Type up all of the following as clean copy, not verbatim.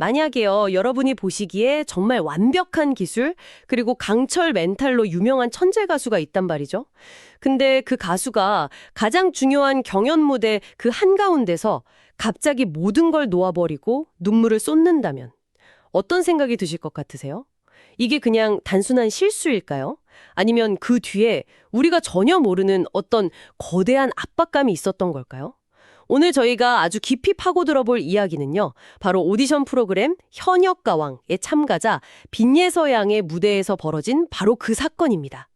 만약에요, 여러분이 보시기에 정말 완벽한 기술, 그리고 강철 멘탈로 유명한 천재 가수가 있단 말이죠. 근데 그 가수가 가장 중요한 경연 무대 그 한가운데서 갑자기 모든 걸 놓아버리고 눈물을 쏟는다면 어떤 생각이 드실 것 같으세요? 이게 그냥 단순한 실수일까요? 아니면 그 뒤에 우리가 전혀 모르는 어떤 거대한 압박감이 있었던 걸까요? 오늘 저희가 아주 깊이 파고들어 볼 이야기는요, 바로 오디션 프로그램 현역가왕의 참가자 빈예서 양의 무대에서 벌어진 바로 그 사건입니다.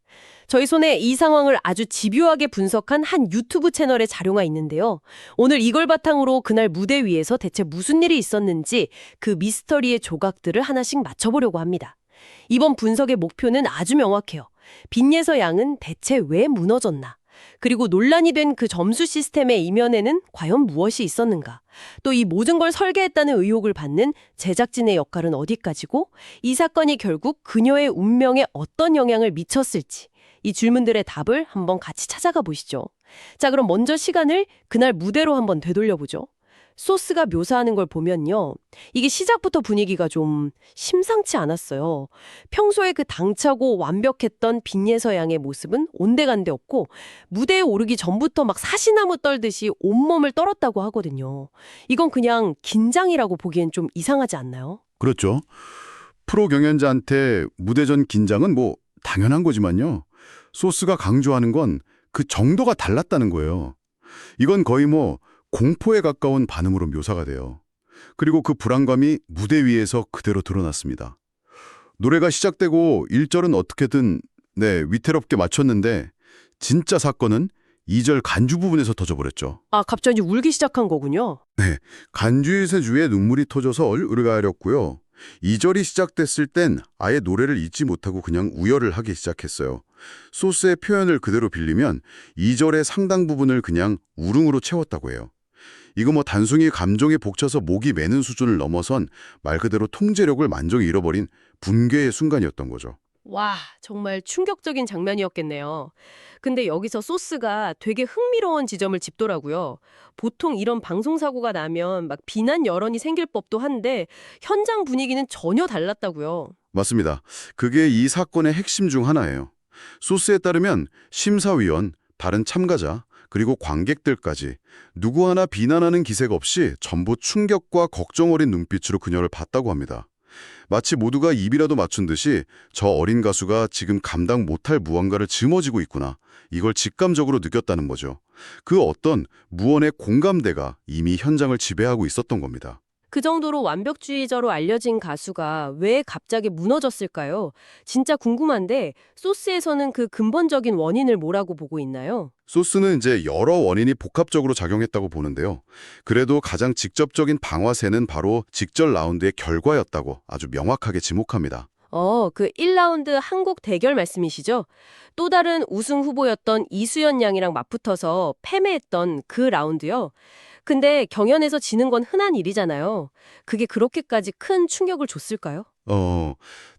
저희 손에 이 상황을 아주 집요하게 분석한 한 유튜브 채널의 자료가 있는데요. 오늘 이걸 바탕으로 그날 무대 위에서 대체 무슨 일이 있었는지 그 미스터리의 조각들을 하나씩 맞춰보려고 합니다. 이번 분석의 목표는 아주 명확해요. 빈예서 양은 대체 왜 무너졌나? 그리고 논란이 된 그 점수 시스템의 이면에는 과연 무엇이 있었는가? 또 이 모든 걸 설계했다는 의혹을 받는 제작진의 역할은 어디까지고, 이 사건이 결국 그녀의 운명에 어떤 영향을 미쳤을지, 이 질문들의 답을 한번 같이 찾아가 보시죠. 자, 그럼 먼저 시간을 그날 무대로 한번 되돌려보죠. 소스가 묘사하는 걸 보면요, 이게 시작부터 분위기가 좀 심상치 않았어요. 평소에 그 당차고 완벽했던 빈예서 양의 모습은 온데간데 없고, 무대에 오르기 전부터 막 사시나무 떨듯이 온몸을 떨었다고 하거든요. 이건 그냥 긴장이라고 보기엔 좀 이상하지 않나요? 그렇죠. 프로 경연자한테 무대 전 긴장은 뭐 당연한 거지만요. 소스가 강조하는 건 그 정도가 달랐다는 거예요. 이건 거의 뭐 공포에 가까운 반응으로 묘사가 돼요. 그리고 그 불안감이 무대 위에서 그대로 드러났습니다. 노래가 시작되고 1절은 어떻게든 위태롭게 맞췄는데 진짜 사건은 2절 간주 부분에서 터져버렸죠. 아, 갑자기 울기 시작한 거군요. 간주에서 주에 눈물이 터져서 얼가렸고요. 2절이 시작됐을 땐 아예 노래를 잊지 못하고 그냥 우열을 하기 시작했어요. 소스의 표현을 그대로 빌리면 2절의 상당 부분을 그냥 울음으로 채웠다고 해요. 이거 뭐 단순히 감정에 벅차서 목이 메는 수준을 넘어선 말 그대로 통제력을 완전히 잃어버린 붕괴의 순간이었던 거죠. 와, 정말 충격적인 장면이었겠네요. 근데 여기서 소스가 되게 흥미로운 지점을 짚더라고요. 보통 이런 방송사고가 나면 막 비난 여론이 생길 법도 한데 현장 분위기는 전혀 달랐다고요. 맞습니다. 그게 이 사건의 핵심 중 하나예요. 소스에 따르면 심사위원, 다른 참가자, 그리고 관객들까지 누구 하나 비난하는 기색 없이 전부 충격과 걱정 어린 눈빛으로 그녀를 봤다고 합니다. 마치 모두가 입이라도 맞춘 듯이 저 어린 가수가 지금 감당 못할 무언가를 짊어지고 있구나. 이걸 직감적으로 느꼈다는 거죠. 그 어떤 무언의 공감대가 이미 현장을 지배하고 있었던 겁니다. 그 정도로 완벽주의자로 알려진 가수가 왜 갑자기 무너졌을까요? 진짜 궁금한데 소스에서는 그 근본적인 원인을 뭐라고 보고 있나요? 소스는 이제 여러 원인이 복합적으로 작용했다고 보는데요. 그래도 가장 직접적인 방아쇠는 바로 직전 라운드의 결과였다고 아주 명확하게 지목합니다. 그 1라운드 한국 대결 말씀이시죠? 또 다른 우승 후보였던 이수연 양이랑 맞붙어서 패배했던 그 라운드요. 근데 경연에서 지는 건 흔한 일이잖아요. 그게 그렇게까지 큰 충격을 줬을까요?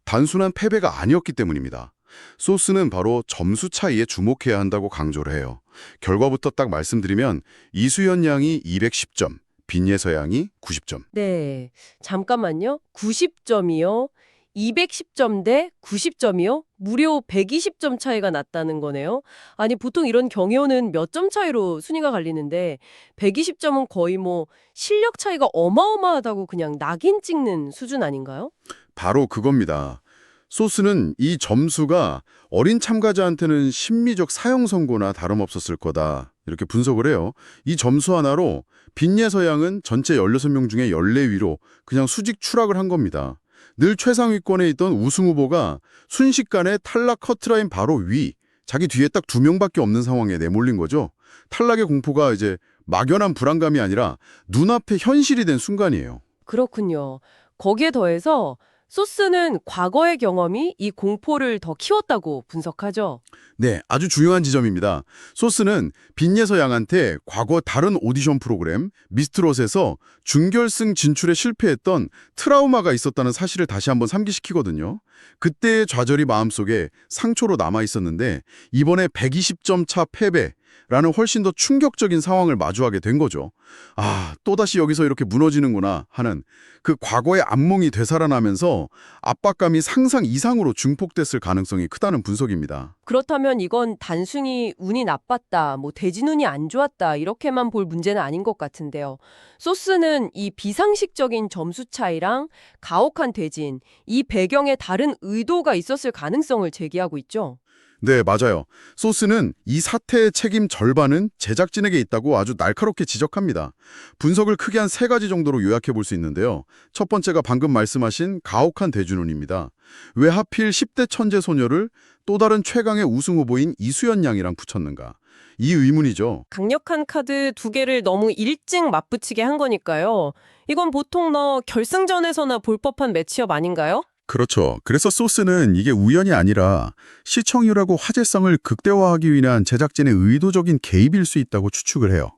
단순한 패배가 아니었기 때문입니다. 소스는 바로 점수 차이에 주목해야 한다고 강조를 해요. 결과부터 딱 말씀드리면 이수연 양이 210점, 빈예서 양이 90점. 네, 잠깐만요. 90점이요? 210점 대 90점이요? 무려 120점 차이가 났다는 거네요. 아니, 보통 이런 경연은 몇 점 차이로 순위가 갈리는데 120점은 거의 뭐 실력 차이가 어마어마하다고 그냥 낙인 찍는 수준 아닌가요? 바로 그겁니다. 소스는 이 점수가 어린 참가자한테는 심리적 사형 선고나 다름없었을 거다. 이렇게 분석을 해요. 이 점수 하나로 빈예서 양은 전체 16명 중에 14위로 그냥 수직 추락을 한 겁니다. 늘 최상위권에 있던 우승 후보가 순식간에 탈락 커트라인 바로 위, 자기 뒤에 딱 2명밖에 없는 상황에 내몰린 거죠. 탈락의 공포가 이제 막연한 불안감이 아니라 눈앞에 현실이 된 순간이에요. 그렇군요. 거기에 더해서 소스는 과거의 경험이 이 공포를 더 키웠다고 분석하죠. 네, 아주 중요한 지점입니다. 소스는 빈예서 양한테 과거 다른 오디션 프로그램 미스트롯에서 준결승 진출에 실패했던 트라우마가 있었다는 사실을 다시 한번 상기시키거든요. 그때의 좌절이 마음속에 상처로 남아 있었는데 이번에 120점 차 패배, 라는 훨씬 더 충격적인 상황을 마주하게 된 거죠. 아, 또다시 여기서 이렇게 무너지는구나 하는 그 과거의 악몽이 되살아나면서 압박감이 상상 이상으로 증폭됐을 가능성이 크다는 분석입니다. 그렇다면 이건 단순히 운이 나빴다, 뭐 대진운이 안 좋았다 이렇게만 볼 문제는 아닌 것 같은데요. 소스는 이 비상식적인 점수 차이랑 가혹한 대진, 이 배경에 다른 의도가 있었을 가능성을 제기하고 있죠. 네, 맞아요. 소스는 이 사태의 책임 절반은 제작진에게 있다고 아주 날카롭게 지적합니다. 분석을 크게 한 3가지 정도로 요약해 볼 수 있는데요. 첫 번째가 방금 말씀하신 가혹한 대준운입니다. 왜 하필 10대 천재 소녀를 또 다른 최강의 우승 후보인 이수연 양이랑 붙였는가? 이 의문이죠. 강력한 카드 2개를 너무 일찍 맞붙이게 한 거니까요. 이건 보통 결승전에서나 볼 법한 매치업 아닌가요? 그렇죠. 그래서 소스는 이게 우연이 아니라 시청률하고 화제성을 극대화하기 위한 제작진의 의도적인 개입일 수 있다고 추측을 해요.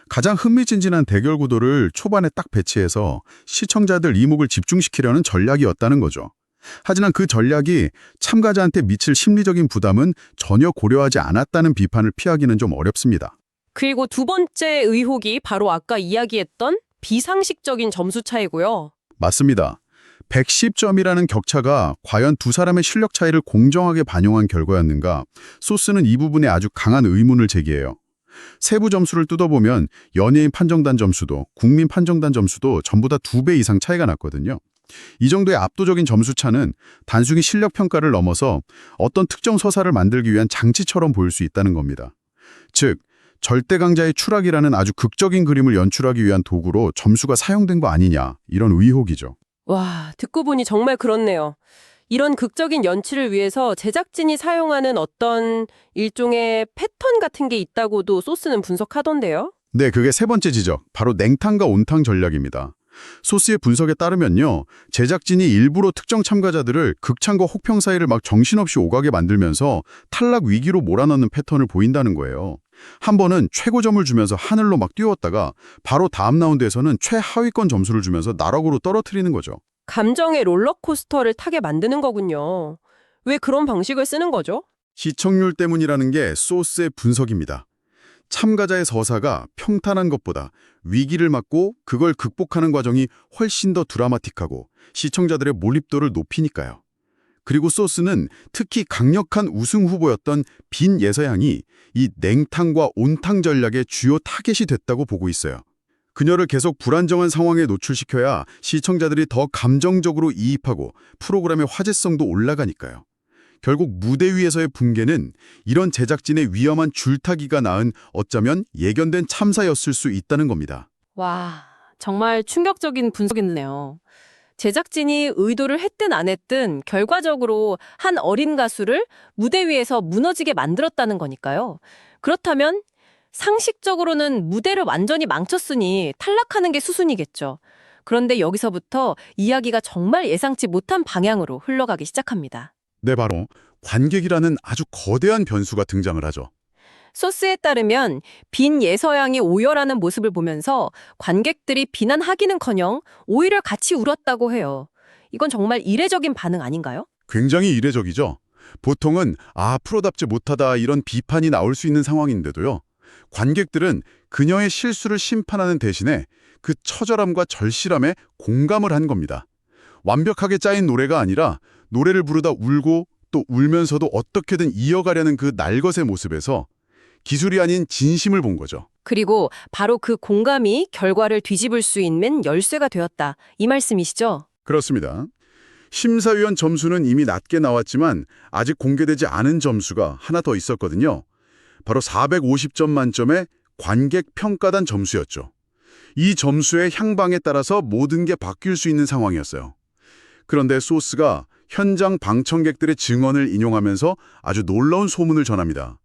가장 흥미진진한 대결 구도를 초반에 딱 배치해서 시청자들 이목을 집중시키려는 전략이었다는 거죠. 하지만 그 전략이 참가자한테 미칠 심리적인 부담은 전혀 고려하지 않았다는 비판을 피하기는 좀 어렵습니다. 그리고 두 번째 의혹이 바로 아까 이야기했던 비상식적인 점수 차이고요. 맞습니다. 110점이라는 격차가 과연 두 사람의 실력 차이를 공정하게 반영한 결과였는가? 소스는 이 부분에 아주 강한 의문을 제기해요. 세부 점수를 뜯어보면 연예인 판정단 점수도 국민 판정단 점수도 전부 다 2배 이상 차이가 났거든요. 이 정도의 압도적인 점수 차는 단순히 실력 평가를 넘어서 어떤 특정 서사를 만들기 위한 장치처럼 보일 수 있다는 겁니다. 즉, 절대 강자의 추락이라는 아주 극적인 그림을 연출하기 위한 도구로 점수가 사용된 거 아니냐, 이런 의혹이죠. 와, 듣고 보니 정말 그렇네요. 이런 극적인 연출을 위해서 제작진이 사용하는 어떤 일종의 패턴 같은 게 있다고도 소스는 분석하던데요. 네, 그게 세 번째 지적, 바로 냉탕과 온탕 전략입니다. 소스의 분석에 따르면요, 제작진이 일부러 특정 참가자들을 극찬과 혹평 사이를 막 정신없이 오가게 만들면서 탈락 위기로 몰아넣는 패턴을 보인다는 거예요. 한 번은 최고점을 주면서 하늘로 막 띄웠다가 바로 다음 라운드에서는 최하위권 점수를 주면서 나락으로 떨어뜨리는 거죠. 감정의 롤러코스터를 타게 만드는 거군요. 왜 그런 방식을 쓰는 거죠? 시청률 때문이라는 게 소스의 분석입니다. 참가자의 서사가 평탄한 것보다 위기를 맞고 그걸 극복하는 과정이 훨씬 더 드라마틱하고 시청자들의 몰입도를 높이니까요. 그리고 소스는 특히 강력한 우승 후보였던 빈 예서양이 이 냉탕과 온탕 전략의 주요 타겟이 됐다고 보고 있어요. 그녀를 계속 불안정한 상황에 노출시켜야 시청자들이 더 감정적으로 이입하고 프로그램의 화제성도 올라가니까요. 결국 무대 위에서의 붕괴는 이런 제작진의 위험한 줄타기가 낳은 어쩌면 예견된 참사였을 수 있다는 겁니다. 와, 정말 충격적인 분석이네요. 제작진이 의도를 했든 안 했든 결과적으로 한 어린 가수를 무대 위에서 무너지게 만들었다는 거니까요. 그렇다면 상식적으로는 무대를 완전히 망쳤으니 탈락하는 게 수순이겠죠. 그런데 여기서부터 이야기가 정말 예상치 못한 방향으로 흘러가기 시작합니다. 네, 바로 관객이라는 아주 거대한 변수가 등장을 하죠. 소스에 따르면 빈 예서양이 오열하는 모습을 보면서 관객들이 비난하기는커녕 오히려 같이 울었다고 해요. 이건 정말 이례적인 반응 아닌가요? 굉장히 이례적이죠. 보통은 프로답지 못하다 이런 비판이 나올 수 있는 상황인데도요. 관객들은 그녀의 실수를 심판하는 대신에 그 처절함과 절실함에 공감을 한 겁니다. 완벽하게 짜인 노래가 아니라 노래를 부르다 울고 또 울면서도 어떻게든 이어가려는 그 날것의 모습에서 기술이 아닌 진심을 본 거죠. 그리고 바로 그 공감이 결과를 뒤집을 수 있는 열쇠가 되었다. 이 말씀이시죠? 그렇습니다. 심사위원 점수는 이미 낮게 나왔지만 아직 공개되지 않은 점수가 하나 더 있었거든요. 바로 450점 만점의 관객 평가단 점수였죠. 이 점수의 향방에 따라서 모든 게 바뀔 수 있는 상황이었어요. 그런데 소스가 현장 방청객들의 증언을 인용하면서 아주 놀라운 소문을 전합니다.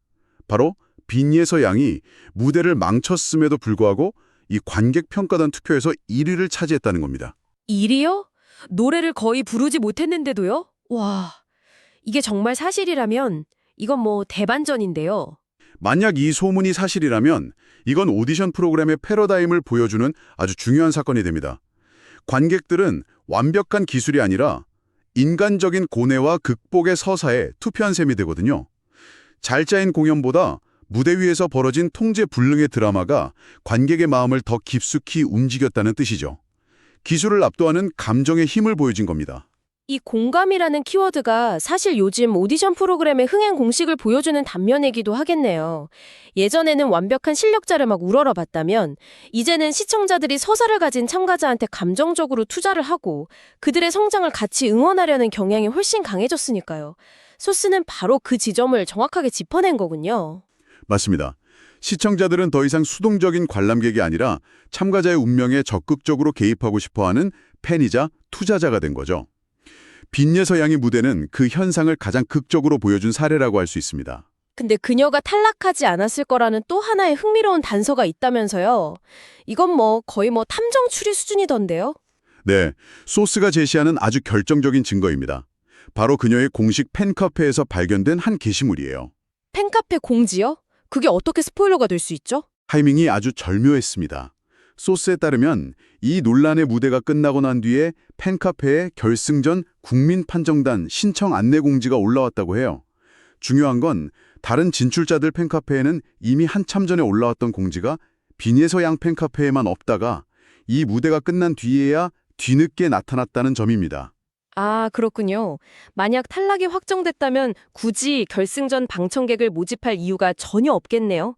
바로 빈예서 양이 무대를 망쳤음에도 불구하고 이 관객 평가단 투표에서 1위를 차지했다는 겁니다. 1위요? 노래를 거의 부르지 못했는데도요? 와, 이게 정말 사실이라면 이건 대반전인데요. 만약 이 소문이 사실이라면 이건 오디션 프로그램의 패러다임을 보여주는 아주 중요한 사건이 됩니다. 관객들은 완벽한 기술이 아니라 인간적인 고뇌와 극복의 서사에 투표한 셈이 되거든요. 잘 짜인 공연보다 무대 위에서 벌어진 통제불능의 드라마가 관객의 마음을 더 깊숙이 움직였다는 뜻이죠. 기술을 압도하는 감정의 힘을 보여준 겁니다. 이 공감이라는 키워드가 사실 요즘 오디션 프로그램의 흥행 공식을 보여주는 단면이기도 하겠네요. 예전에는 완벽한 실력자를 막 우러러봤다면 이제는 시청자들이 서사를 가진 참가자한테 감정적으로 투자를 하고 그들의 성장을 같이 응원하려는 경향이 훨씬 강해졌으니까요. 소스는 바로 그 지점을 정확하게 짚어낸 거군요. 맞습니다. 시청자들은 더 이상 수동적인 관람객이 아니라 참가자의 운명에 적극적으로 개입하고 싶어하는 팬이자 투자자가 된 거죠. 빈예서 양의 무대는 그 현상을 가장 극적으로 보여준 사례라고 할 수 있습니다. 근데 그녀가 탈락하지 않았을 거라는 또 하나의 흥미로운 단서가 있다면서요. 이건 거의 탐정 추리 수준이던데요. 네, 소스가 제시하는 아주 결정적인 증거입니다. 바로 그녀의 공식 팬카페에서 발견된 한 게시물이에요. 팬카페 공지요? 그게 어떻게 스포일러가 될 수 있죠? 타이밍이 아주 절묘했습니다. 소스에 따르면 이 논란의 무대가 끝나고 난 뒤에 팬카페에 결승전 국민판정단 신청 안내 공지가 올라왔다고 해요. 중요한 건 다른 진출자들 팬카페에는 이미 한참 전에 올라왔던 공지가 빈예서 양 팬카페에만 없다가 이 무대가 끝난 뒤에야 뒤늦게 나타났다는 점입니다. 아, 그렇군요. 만약 탈락이 확정됐다면 굳이 결승전 방청객을 모집할 이유가 전혀 없겠네요.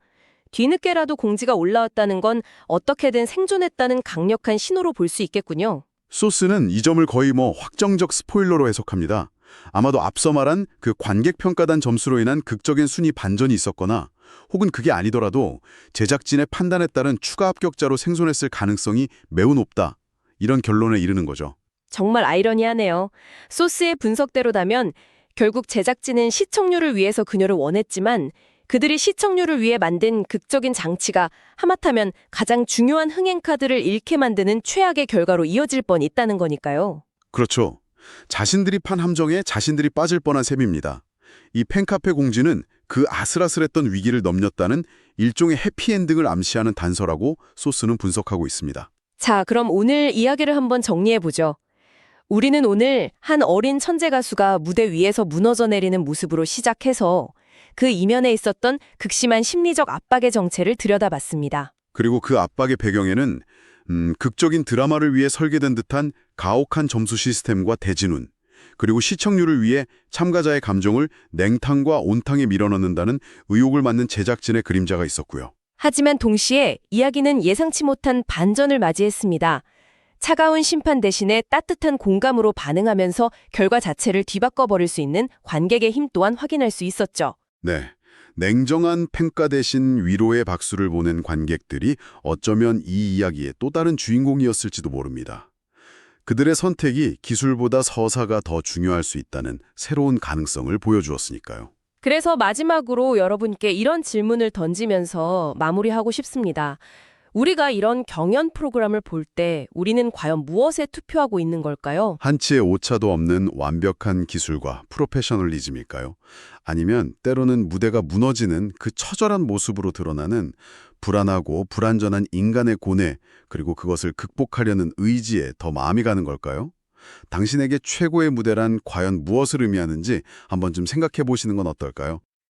뒤늦게라도 공지가 올라왔다는 건 어떻게든 생존했다는 강력한 신호로 볼 수 있겠군요. 소스는 이 점을 거의 확정적 스포일러로 해석합니다. 아마도 앞서 말한 그 관객평가단 점수로 인한 극적인 순위 반전이 있었거나 혹은 그게 아니더라도 제작진의 판단에 따른 추가 합격자로 생존했을 가능성이 매우 높다. 이런 결론에 이르는 거죠. 정말 아이러니하네요. 소스의 분석대로라면 결국 제작진은 시청률을 위해서 그녀를 원했지만 그들이 시청률을 위해 만든 극적인 장치가 하마터면 가장 중요한 흥행 카드를 잃게 만드는 최악의 결과로 이어질 뻔 있다는 거니까요. 그렇죠. 자신들이 판 함정에 자신들이 빠질 뻔한 셈입니다. 이 팬카페 공지는 그 아슬아슬했던 위기를 넘겼다는 일종의 해피엔딩을 암시하는 단서라고 소스는 분석하고 있습니다. 자, 그럼 오늘 이야기를 한번 정리해보죠. 우리는 오늘 한 어린 천재 가수가 무대 위에서 무너져 내리는 모습으로 시작해서 그 이면에 있었던 극심한 심리적 압박의 정체를 들여다봤습니다. 그리고 그 압박의 배경에는 극적인 드라마를 위해 설계된 듯한 가혹한 점수 시스템과 대진운, 그리고 시청률을 위해 참가자의 감정을 냉탕과 온탕에 밀어넣는다는 의혹을 맡는 제작진의 그림자가 있었고요. 하지만 동시에 이야기는 예상치 못한 반전을 맞이했습니다. 차가운 심판 대신에 따뜻한 공감으로 반응하면서 결과 자체를 뒤바꿔버릴 수 있는 관객의 힘 또한 확인할 수 있었죠. 네, 냉정한 평가 대신 위로의 박수를 보낸 관객들이 어쩌면 이 이야기의 또 다른 주인공이었을지도 모릅니다. 그들의 선택이 기술보다 서사가 더 중요할 수 있다는 새로운 가능성을 보여주었으니까요. 그래서 마지막으로 여러분께 이런 질문을 던지면서 마무리하고 싶습니다. 우리가 이런 경연 프로그램을 볼 때 우리는 과연 무엇에 투표하고 있는 걸까요? 한치의 오차도 없는 완벽한 기술과 프로페셔널리즘일까요? 아니면 때로는 무대가 무너지는 그 처절한 모습으로 드러나는 불안하고 불완전한 인간의 고뇌, 그리고 그것을 극복하려는 의지에 더 마음이 가는 걸까요? 당신에게 최고의 무대란 과연 무엇을 의미하는지 한번 좀 생각해 보시는 건 어떨까요?